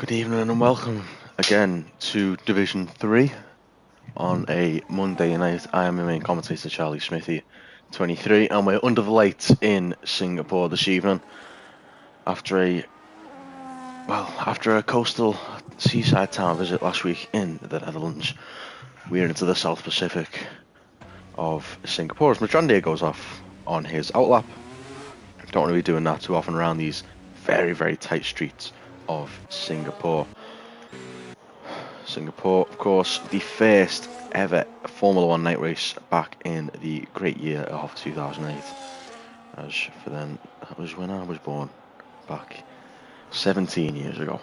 Good evening and welcome again to Division 3 on a Monday night. I am your main commentator, Charlie Smithy, 23, and we're under the lights in Singapore this evening after a coastal seaside town visit last week in the Netherlands. We're into the South Pacific of Singapore as Michandia goes off on his outlap. Don't want to be doing that too often around these very, very tight streets of Singapore. Singapore, of course, the first ever Formula One night race back in the great year of 2008. As for then, that was when I was born, back 17 years ago.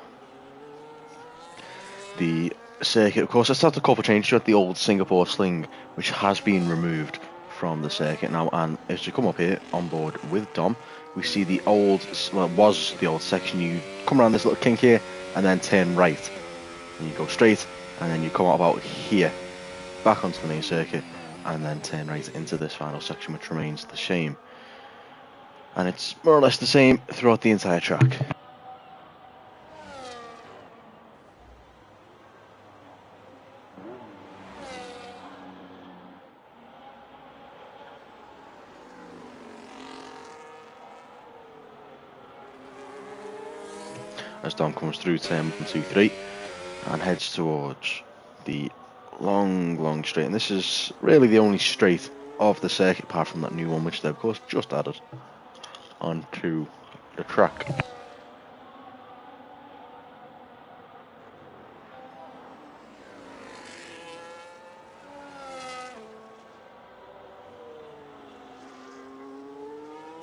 The circuit, of course, has had a couple of changes at the old Singapore Sling, which has been removed from the circuit now. And as you come up here on board with Dom, we see the old, well, it was the old section. You come around this little kink here and then turn right. And you go straight, and then you come out about here, back onto the main circuit, and then turn right into this final section, which remains the same. And it's more or less the same throughout the entire track. As Dom comes through turn 1, 2, 3, and heads towards the long straight. And this is really the only straight of the circuit, apart from that new one, which they of course just added onto the track.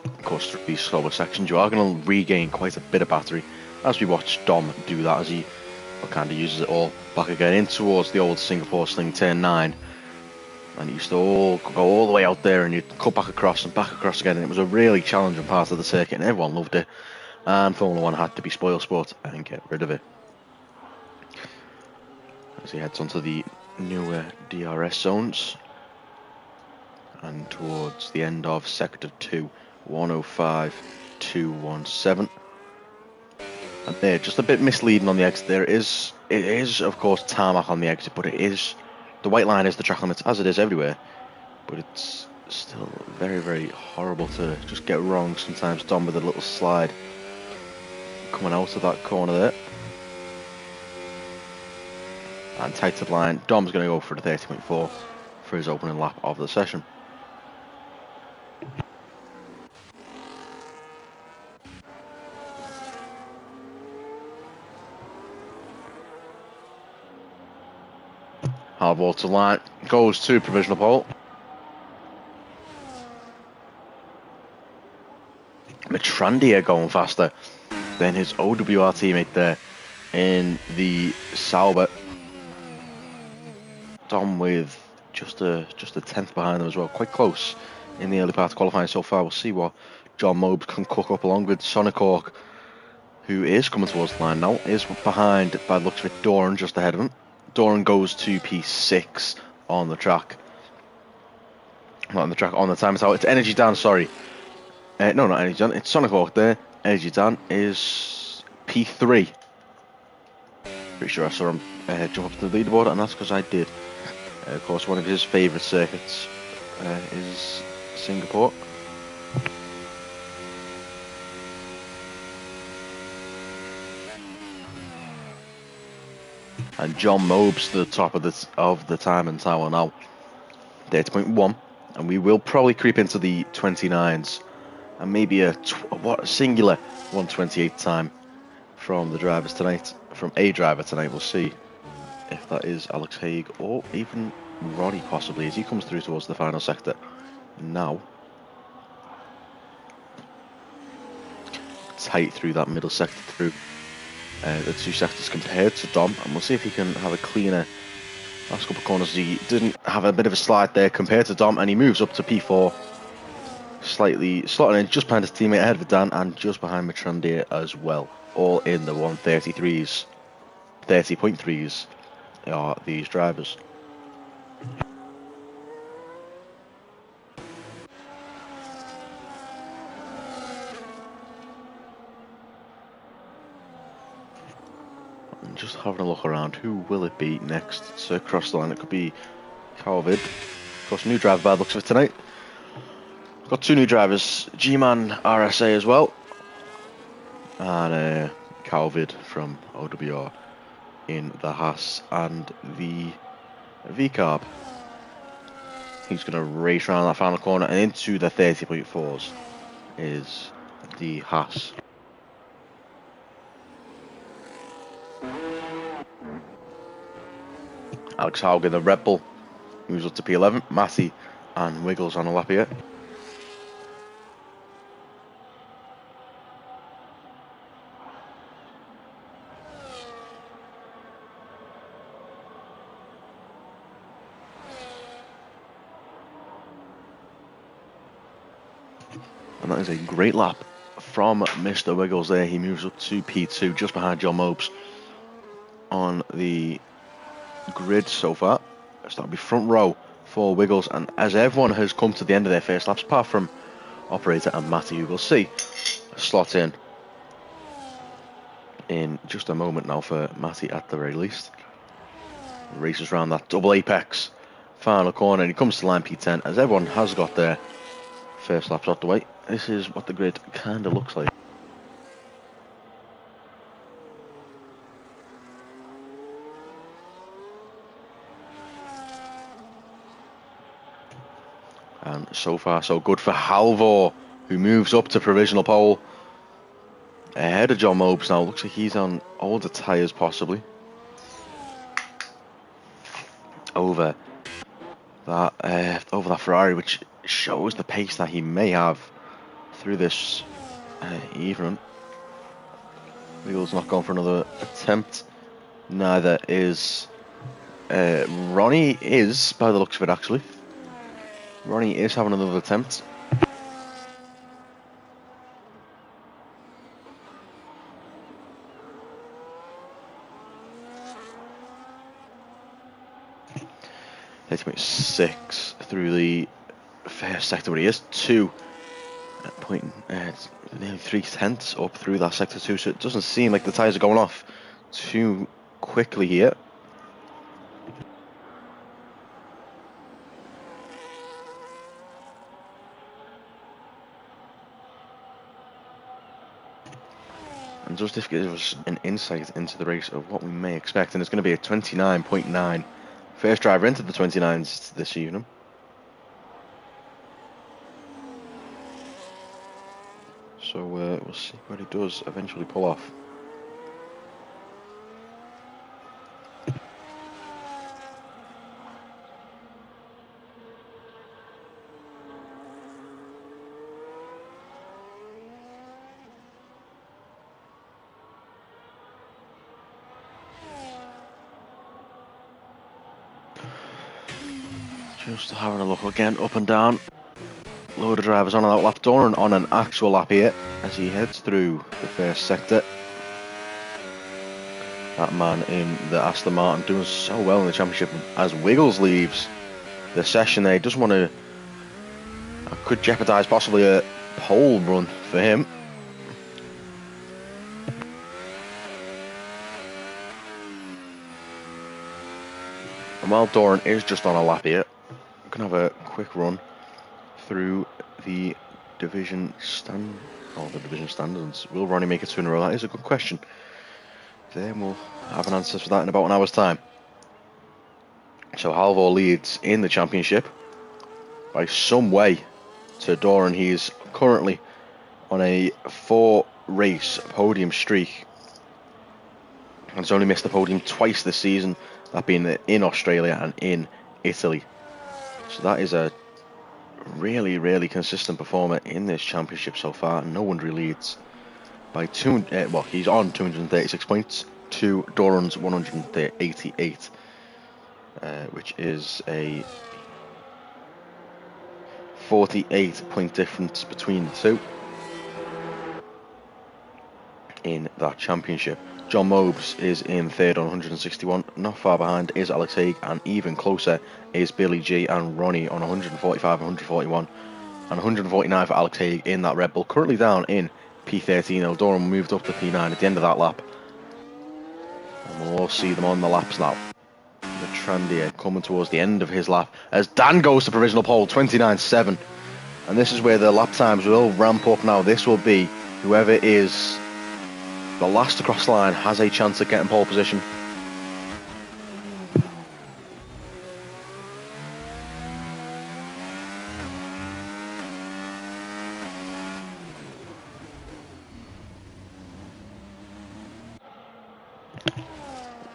Of course, through these slower sections, you are going to regain quite a bit of battery, as we watch Dom do that, as he kind of uses it all back again in towards the old Singapore Sling turn 9. And he used to go all the way out there, and you'd cut back across and back across again, and it was a really challenging part of the circuit, and everyone loved it. And Formula One had to be spoil sport and get rid of it. As he heads onto the newer DRS zones, and towards the end of Sector 2, 105, 217. And they're just a bit misleading on the exit. It is of course tarmac on the exit, but the white line is the track limits, as it is everywhere. But it's still very, very horrible to just get wrong sometimes. Dom with a little slide coming out of that corner there. And tight to the line. Dom's going to go for the 30.4 for his opening lap of the session. Hard ball to line, goes to provisional pole. Michandia going faster than his OWR teammate there in the Sauber. Dom with just a tenth behind them as well, quite close in the early part of qualifying so far. We'll see what John Mobes can cook up along with Sonic Hawk, who is coming towards the line now, is behind, by the looks of it, Doran just ahead of him. Doran goes to P6 on the track. Not on the track, on the time. It's Energy Dan, sorry. No, not Energy Dan, it's Sonic Hawk there. Energy Dan is P3. Pretty sure I saw him jump up to the leaderboard, and that's because I did. Of course, one of his favourite circuits is Singapore. And John Mobes to the top of the time and tower now, 30.1, and we will probably creep into the 29s, and maybe a singular 128 time from the drivers tonight, from a driver tonight. We'll see if that is Alex Haig or even Roddy possibly, as he comes through towards the final sector now. Tight through that middle sector, through the two sectors compared to Dom, and we'll see if he can have a cleaner last couple of corners. He didn't have a bit of a slide there compared to Dom, and he moves up to P4, slightly slotting in just behind his teammate ahead of Dan, and just behind Michandia as well, all in the 133s. 30.3s are these drivers. having a look around. Who will it be next to cross the line? It could be Calvid. Of course, new driver by the looks of it tonight. Got two new drivers, G-Man RSA as well, and Calvid from OWR in the Haas and the V-Carb. He's going to race around that final corner and into the 30.4s is the Haas. Alex Haugen, the Red Bull, moves up to P11. Matty and Wiggles on a lap here. And that is a great lap from Mr. Wiggles there. He moves up to P2, just behind John Mobes on the grid so far. So that'll be front row for Wiggles. And as everyone has come to the end of their first laps, apart from Operator and Matty, who will see slot in just a moment now for Matty at the very least. Races around that double apex final corner, and he comes to line P10 as everyone has got their first laps out the way. This is what the grid kind of looks like. And so far so good for Halvor, who moves up to provisional pole ahead of John Mobes now. Looks like he's on older tyres possibly. Over that Ferrari, which shows the pace that he may have through this evening. Wiggles not going for another attempt. Neither is Ronnie, is by the looks of it actually. Ronnie is having another attempt. .6 through the first sector, but he is nearly 3/10 up through that sector 2, so it doesn't seem like the tyres are going off too quickly here. And just to give us an insight into the race of what we may expect, and it's going to be a 29.9. First driver into the 29s this evening. So we'll see what he does eventually pull off. Just having a look again, up and down. Load of drivers on that lap. Doran on an actual lap here as he heads through the first sector. That man in the Aston Martin doing so well in the championship. As Wiggles leaves the session there, he doesn't want to. Could jeopardise possibly a pole run for him. And while Doran is just on a lap here, I'm going to have a quick run through the division standards. Will Ronnie make it 2 in a row? That is a good question. Then we'll have an answer for that in about an hour's time. So Halvor leads in the championship by some way to Doran. He is currently on a 4-race podium streak and has only missed the podium twice this season, that being in Australia and in Italy. So that is a really, really consistent performer in this championship so far. No wonder he leads by he's on 236 points to Doran's 188, which is a 48-point difference between the two in that championship. John Mobes is in third on 161. Not far behind is Alex Haig, and even closer is Billy G and Ronnie on 145 and 141. And 149 for Alex Haig in that Red Bull. Currently down in P13. Doran moved up to P9 at the end of that lap. And we'll all see them on the laps now. Matrandia coming towards the end of his lap as Dan goes to provisional pole, 29.7. And this is where the lap times will ramp up now. This will be whoever is the last to cross the line has a chance of getting pole position.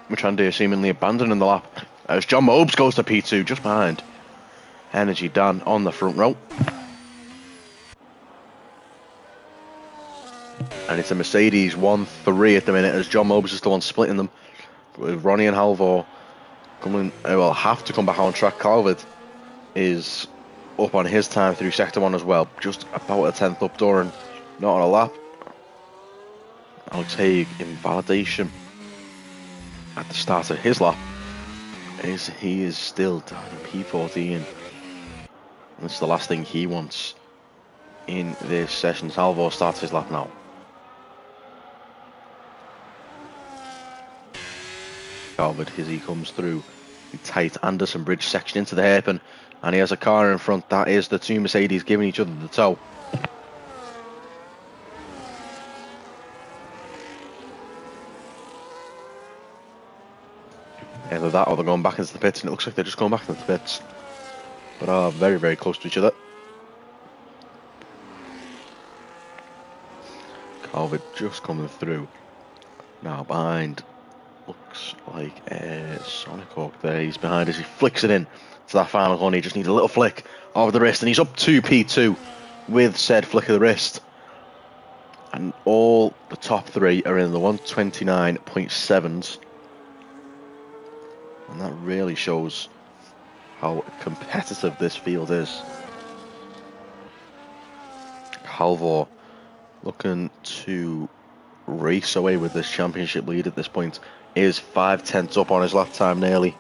Matrandia seemingly abandoning the lap as John Mobes goes to P2 just behind Energy Dan on the front row. And it's a Mercedes 1-3 at the minute as John Mobes is the one splitting them with Ronnie and Halvor coming, will have to come back on track. Calvert is up on his time through sector 1 as well, just about a 10th up Doran, not on a lap. Alex Haig in validation at the start of his lap is he is still down in P14. That's the last thing he wants in this session. Salvo starts his lap now. Calvert as he comes through the tight Anderson Bridge section into the hairpin, and he has a car in front. That is the two Mercedes giving each other the tow. Either that or they're going back into the pits, and it looks like they're just going back into the pits, but are very, very close to each other. Calvert just coming through now behind, looks like Sonic Hawk there. He's behind as he flicks it in to that final corner. He just needs a little flick of the wrist, and he's up to P2 with said flick of the wrist. And all the top three are in the 129.7s. And that really shows how competitive this field is. Halvor looking to race away with this championship lead at this point. Is 5/10 up on his lap time nearly.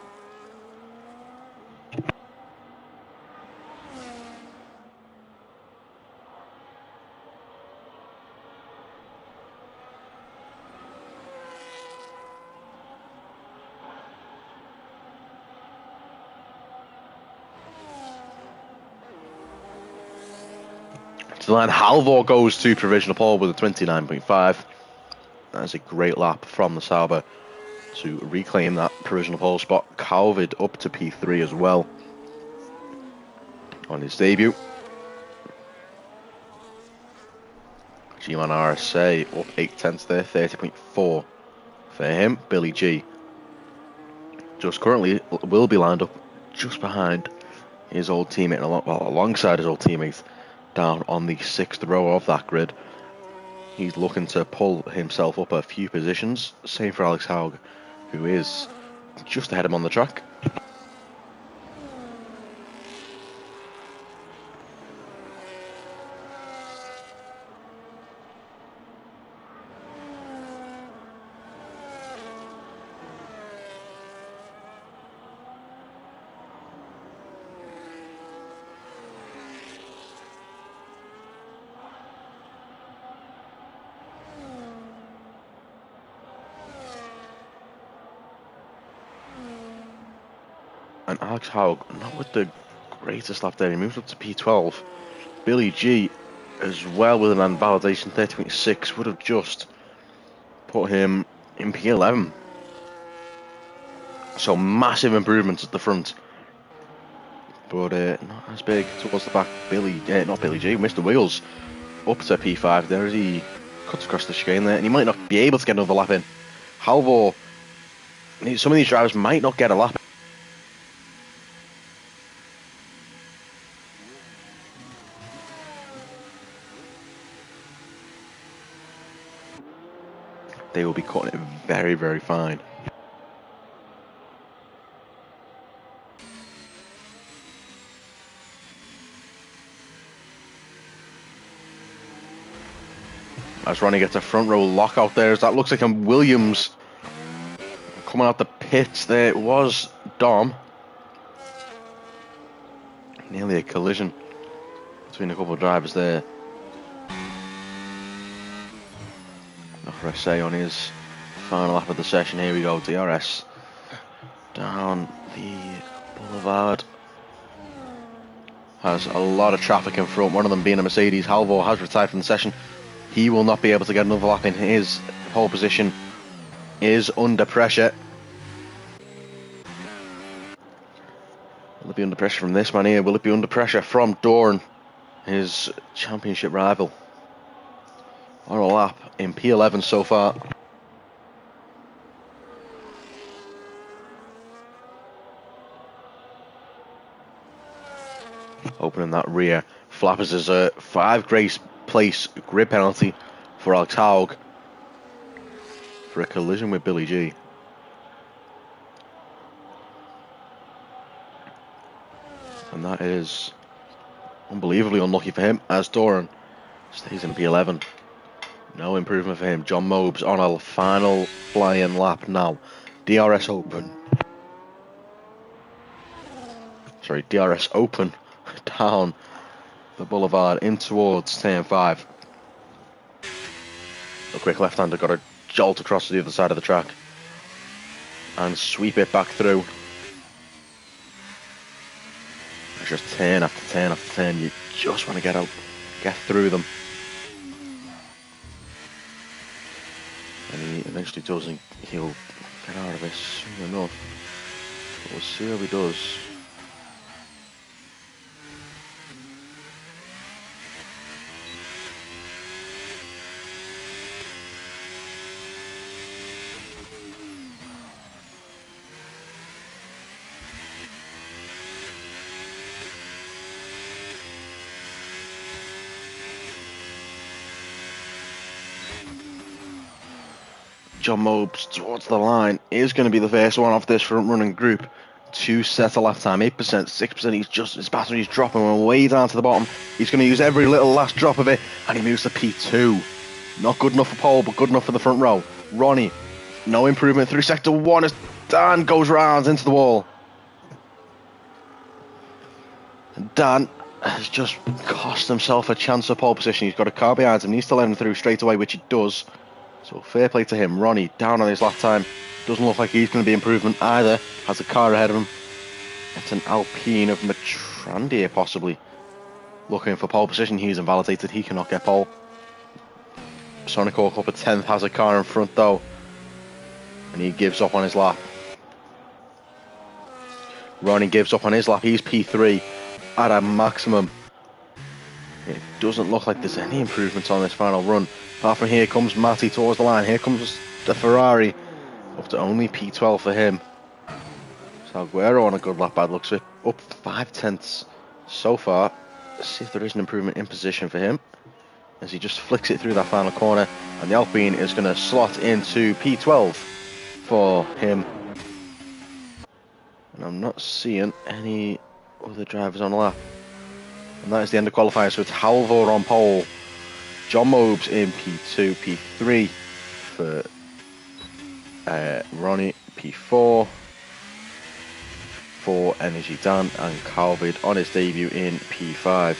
To the line, Halvor goes to provisional pole with a 29.5. That's a great lap from the Sauber to reclaim that provisional pole spot. Calvert up to P3 as well on his debut. G-Man RSA up 8/10 there, 30.4 for him. Billy G just currently will be lined up just behind his old teammate, alongside his old teammate, down on the 6th row of that grid. He's looking to pull himself up a few positions. Same for Alex Haug, who is just ahead of him on the track. And Alex Haug, not with the greatest lap there, he moves up to P12. Billy G as well with an invalidation, 30.6, would have just put him in P11. So massive improvements at the front, but not as big towards the back. Not Billy G, Mr. Wheels up to P5 there as he cuts across the chicane there, and he might not be able to get another lap in. Halvor, some of these drivers might not get a lap. They will be cutting it very, very fine. As Ronnie gets a front row lockout there, as that looks like a Williams coming out the pits there. It was Dom. Nearly a collision between a couple of drivers there. RSA on his final lap of the session. Here we go, DRS down the boulevard. Has a lot of traffic in front, one of them being a Mercedes. Halvor has retired from the session. He will not be able to get another lap in. His pole position is under pressure. Will it be under pressure from this man here? Will it be under pressure from Doran, his championship rival? On a lap in P11 so far. Opening that rear flap as there's a 5 grace place grid penalty for Alex Haug for a collision with Billy G. And that is unbelievably unlucky for him, as Doran stays in P11. No improvement for him. John Mobes on a final flying lap now. DRS open. Sorry, DRS open down the boulevard in towards turn 5. A quick left-hander got a jolt across to the other side of the track and sweep it back through. It's just turn after turn after turn. You just want to get out, get through them. And he eventually does, and he'll get out of this soon enough. But we'll see how he does. John Mobes towards the line is going to be the first one off this front running group to set a lap time. 8%, 6%. His battery's dropping way down to the bottom. He's going to use every little last drop of it, and he moves to P2. Not good enough for pole, but good enough for the front row. Ronnie, no improvement through sector 1 as Dan goes round into the wall. And Dan has just cost himself a chance of pole position. He's got a car behind him, needs to let him through straight away, which he does. So fair play to him. Ronnie down on his lap time. Doesn't look like he's going to be improvement either. Has a car ahead of him. It's an Alpine of Matrandia possibly. Looking for pole position. He's invalidated. He cannot get pole. Sonic Hawk up at 10th. Has a car in front though. And he gives up on his lap. Ronnie gives up on his lap. He's P3 at a maximum. It doesn't look like there's any improvements on this final run. Apart from here comes Matty towards the line. Here comes the Ferrari. Up to only P12 for him. Salguero on a good lap, bad looks of it. Up 5/10 so far. Let's see if there is an improvement in position for him. As he just flicks it through that final corner. And the Alpine is going to slot into P12 for him. And I'm not seeing any other drivers on the lap. And that is the end of qualifying. So it's Halvor on pole. John Mobes in P2, P3 for Ronnie, P4 for Energy Dan, and Calvid on his debut in P5.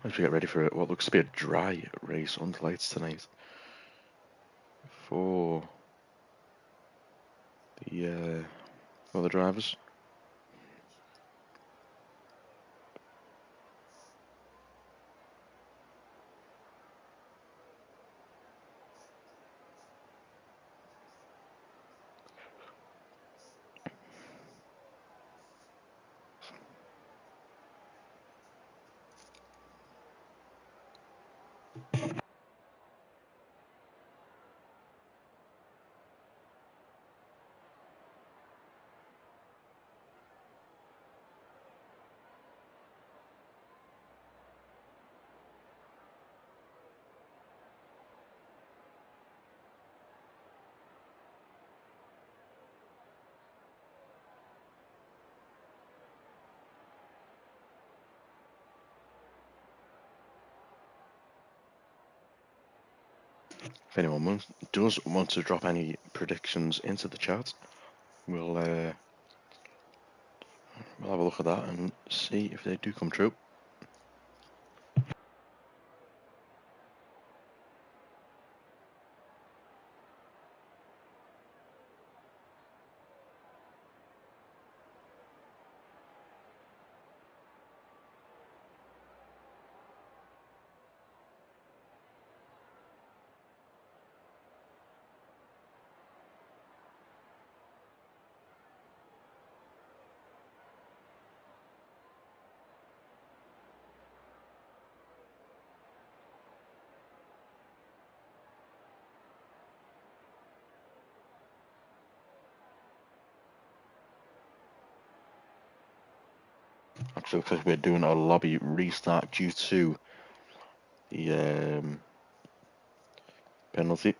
As we get ready for what looks to be a dry race under lights tonight for the drivers. If anyone does want to drop any predictions into the chat, we'll have a look at that and see if they do come true. Actually, looks like we're doing a lobby restart due to the penalty.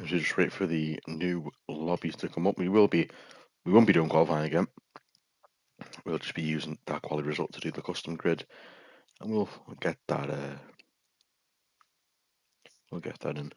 As we just wait for the new lobbies to come up, we won't be doing qualifying again. We'll just be using that quality result to do the custom grid, and we'll get that in.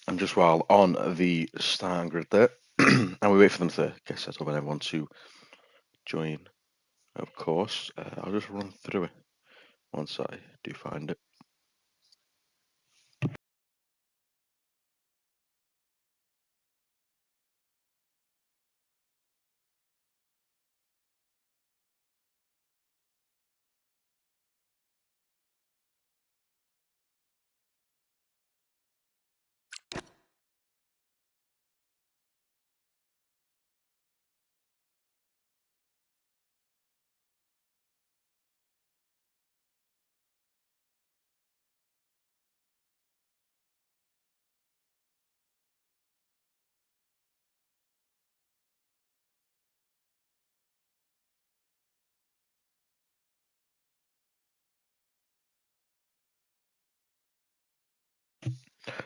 And just while on the starting grid there, and we wait for them to get set up and everyone to join, of course, I'll just run through it once I do find it.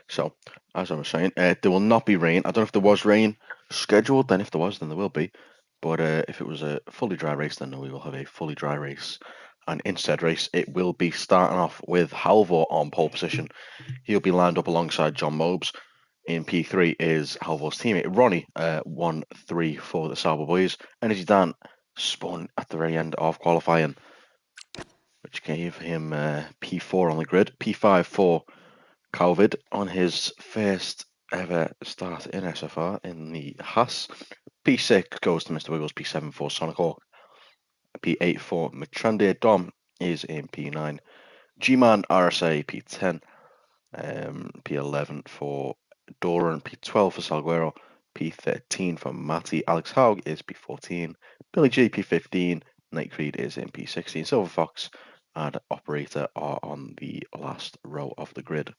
So, as I was saying, there will not be rain. I don't know if there was rain scheduled, then if there was, then there will be. But if it was a fully dry race, then we will have a fully dry race. And in said race, it will be starting off with Halvor on pole position. He'll be lined up alongside John Mobes. In P3 is Halvor's teammate Ronnie, 1-3 for the Sauber boys. Energy Dan spun at the very end of qualifying, which gave him P4 on the grid. P5 for Calvid on his first ever start in SFR in the Haas. P6 goes to Mr. Wiggles, P7 for Sonic Hawk, P8 for Matrande. Dom is in P9. G-Man RSA P10, P11 for Doran, P12 for Salguero, P13 for Matty. Alex Haug is P14. Billy G P15. Nate Creed is in P16. Silver Fox and Operator are on the last row of the grid.